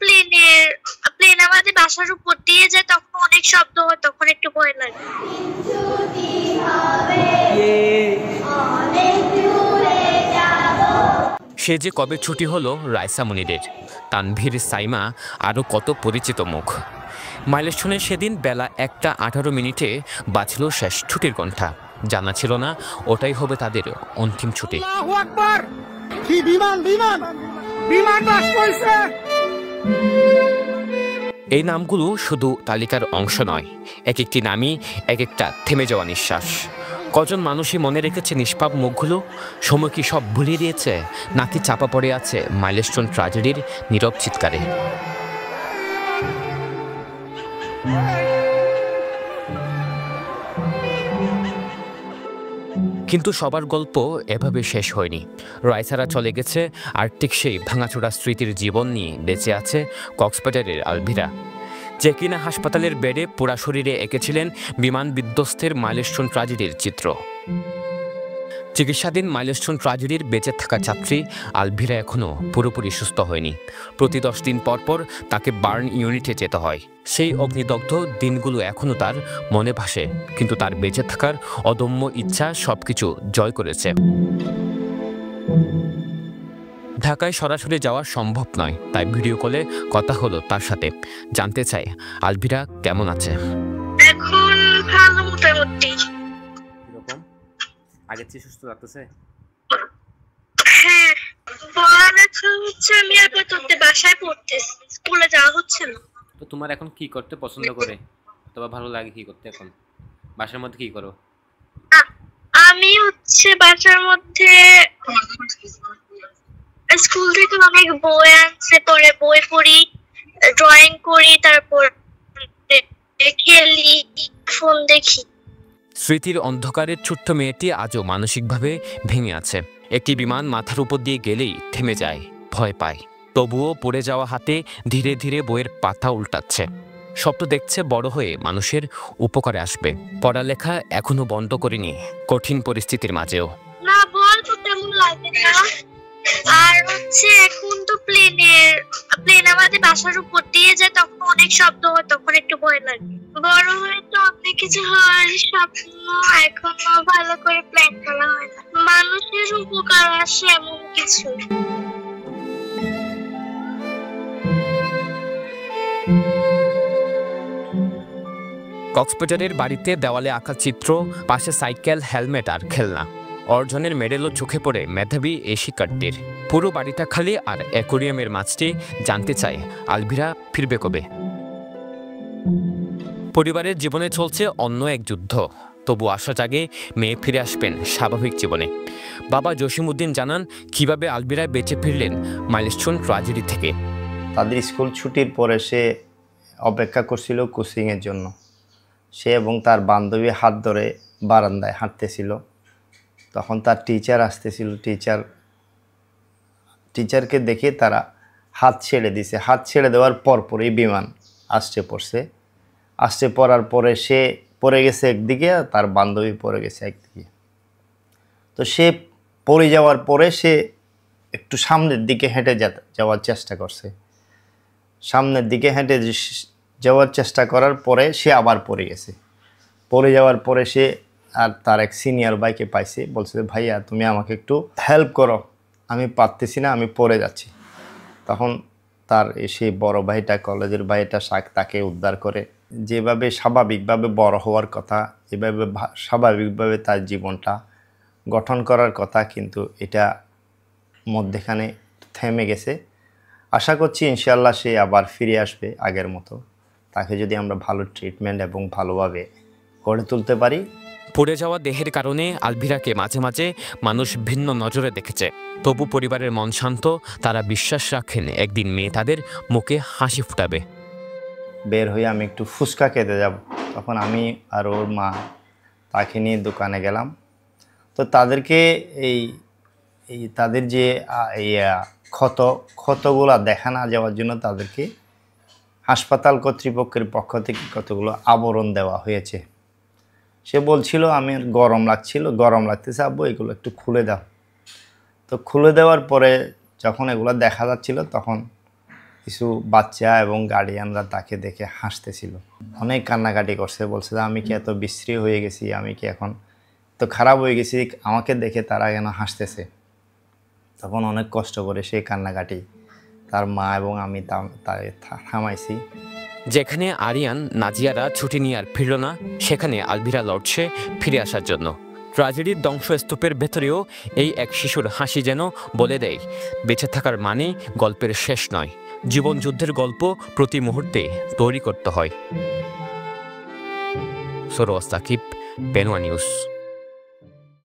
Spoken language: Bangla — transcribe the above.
প্লেনের প্লেন আমাদের বাসার উপর দিয়ে যায়, তখন অনেক শব্দ হয়, তখন একটু ভয় লাগে। সে যে কবে ছুটি হলো রাইসা মুনিরের, তানভীর, সাইমা, আরও কত পরিচিত মুখ। মাইলস্টোনে সেদিন বেলা 1:18 বাজল শেষ ছুটির ঘণ্টা। জানা ছিল না ওটাই হবে তাদের অন্তিম ছুটি। এই নামগুলো শুধু তালিকার অংশ নয়, এক একটি নামই এক একটা থেমে যাওয়া নিঃশ্বাস। কজন মানুষই মনে রেখেছে নিষ্পাপ মুখগুলো? সময় কি সব ভুলিয়ে দিয়েছে, নাকি চাপা পড়ে আছে মাইলস্টোন ট্র্যাজেডির নীরব চিৎকারে? কিন্তু সবার গল্প এভাবে শেষ হয়নি। রাইসারা চলে গেছে, আর ঠিক সেই ভাঙাচোরা স্মৃতির জীবন নিয়ে বেঁচে আছে কক্সবাজারের আলভিরা, যে কিনা হাসপাতালের বেডে পোড়া শরীরে এঁকেছিলেন বিমান বিধ্বস্তের মাইলস্টোন ট্র্যাজেডির চিত্র। চিকিৎসাধীন মাইলস্টোন ট্র্যাজেডির বেঁচে থাকা ছাত্রী আলভিরা এখনও পুরোপুরি সুস্থ হয়নি। প্রতি 10 দিন পর পর তাকে বার্ন ইউনিটে যেতে হয়। সেই অগ্নিদগ্ধ দিনগুলো এখনও তার মনে ভাসে, কিন্তু তার বেঁচে থাকার অদম্য ইচ্ছা সবকিছু জয় করেছে। ঢাকায় সরাসরি যাওয়া সম্ভব নয়, তাই ভিডিও কলে কথা হলো তার সাথে। জানতে চাই আলভিরা কেমন আছে। এখন ভালো, মোটামুটি। এরকম আগের চেয়ে সুস্থ লাগতেছে? হ্যাঁ, পড়ালেখা হচ্ছে, আমি আপাতত বাসায় পড়তেছি, স্কুলে যাওয়া হচ্ছে না। তো তোমার এখন কি করতে পছন্দ করে, অথবা ভালো লাগে কি করতে? এখন বাসার মধ্যে কি করো? আমি হচ্ছে বাসার মধ্যে স্কুল থেকে অনেক বই আনছে, পরে বই পড়ি, ড্রয়িং করি, তারপর খেলি, ফোন দেখি। স্মৃতির অন্ধকারের ছোট্ট মেয়েটি আজও মানসিকভাবে ভেঙে আছে। একটি বিমান মাথার উপর দিয়ে গেলেই থেমে যায়, ভয় পায়। তবুও পড়ে যাওয়া হাতে ধীরে ধীরে বইয়ের পাতা উল্টাচ্ছে। স্বপ্ন দেখছে বড় হয়ে মানুষের উপকারে আসবে। পড়ালেখা এখনো বন্ধ করেনি কঠিন পরিস্থিতির মাঝেও। না, বল তো তেমন লাগে না। আর হচ্ছে এখন তো প্লেন আমাদের বাসার উপর দিয়ে যায়, তখন অনেক শব্দ হয়, তখন একটু ভয় লাগে। বড় হয়ে তো অনেক কিছু হওয়ার স্বপ্ন এখনো ভালো করে প্ল্যান করা হয় না। মানুষের উপকার আসে এমন কিছু। কক্সবাজারের বাড়িতে দেওয়ালে আঁকা চিত্র, পাশে সাইকেল, হেলমেট আর খেলনা। অর্জনের মেডেলও চোখে পড়ে মেধাবী এই শিক্ষার্থীর। পুরো বাড়িটা খালি, আর অ্যাকোরিয়ামের মাছটি জানতে চায় আলভিরা ফিরবে কবে। পরিবারের জীবনে চলছে অন্য এক যুদ্ধ, তবু আশা জাগে মেয়ে ফিরে আসবেন স্বাভাবিক জীবনে। বাবা জসিমউদ্দিন জানান কিভাবে আলভিরা বেঁচে ফিরলেন মাইলস্টোন ট্র্যাজেডি থেকে। তাদের স্কুল ছুটির পরে সে অপেক্ষা করছিল কোচিংয়ের জন্য। সে এবং তার বান্ধবী হাত ধরে বারান্দায় হাঁটতেছিল। তখন তার টিচার আসতেছিল। টিচারকে দেখে তারা হাত ছেড়ে দিছে। হাত ছেড়ে দেওয়ার পরপরই বিমান আসতে পড়ার পরে সে পড়ে গেছে একদিকে, আর তার বান্ধবী পড়ে গেছে একদিকে। তো সে পড়ে যাওয়ার পরে সে একটু সামনের দিকে হেঁটে যাওয়ার চেষ্টা করছে। সামনের দিকে হেঁটে যাওয়ার চেষ্টা করার পরে সে আবার পড়ে গেছে। পড়ে যাওয়ার পরে সে আর তার এক সিনিয়র ভাইকে পাইছে, বলছে ভাইয়া তুমি আমাকে একটু হেল্প করো, আমি পারতেছি না, আমি পড়ে যাচ্ছি। তখন তার সেই বড় ভাইটা, কলেজের ভাইটা তাকে উদ্ধার করে। যেভাবে স্বাভাবিকভাবে বড় হওয়ার কথা, যেভাবে স্বাভাবিকভাবে তার জীবনটা গঠন করার কথা, কিন্তু এটা মধ্যেখানে থেমে গেছে। আশা করছি ইনশাআল্লাহ সে আবার ফিরে আসবে আগের মতো। তাকে যদি আমরা ভালো ট্রিটমেন্ট এবং ভালোভাবে গড়ে তুলতে পারি। পড়ে যাওয়া দেহের কারণে আলভিরাকে মাঝে মাঝে মানুষ ভিন্ন নজরে দেখেছে, তবু পরিবারের মন শান্ত। তারা বিশ্বাস রাখেন একদিন মেয়ে তাদের মুখে হাসি ফুটাবে। বের হয়ে আমি একটু ফুচকা খেতে যাব, তখন আমি আর ওর মা তাকে নিয়ে দোকানে গেলাম। তো তাদেরকে এই তাদের যে ক্ষতগুলো দেখা না যাওয়ার জন্য তাদেরকে হাসপাতাল কর্তৃপক্ষের পক্ষ থেকে কতগুলো আবরণ দেওয়া হয়েছে। সে বলছিল আমি গরম লাগতেছে আব্বু, এগুলো একটু খুলে দাও। তো খুলে দেওয়ার পরে যখন এগুলো দেখা যাচ্ছিল, তখন কিছু বাচ্চা এবং গার্ডিয়ানরা তাকে দেখে হাসতেছিল, অনেক কান্নাকাটি করছে, বলছে যে আমি কি এত বিশ্রী হয়ে গেছি, আমি কি এখন তো খারাপ হয়ে গেছি, আমাকে দেখে তারা কেন হাসতেছে। তখন অনেক কষ্ট করে সেই কান্নাকাটি তার মা এবং আমি তাকে থামাইছি। যেখানে আরিয়ান নাজিয়ারা ছুটি নিয়ে আর ফিরল না, সেখানে আলভিরা লড়ছে ফিরে আসার জন্য। ট্র্যাজেডির ধ্বংসস্তূপের ভেতরেও এই এক শিশুর হাসি যেন বলে দেয় বেঁচে থাকার মানে গল্পের শেষ নয়, জীবনযুদ্ধের গল্প প্রতি মুহূর্তে তৈরি করতে হয়। সরোয়ার সাকিব, পেনুয়া নিউজ।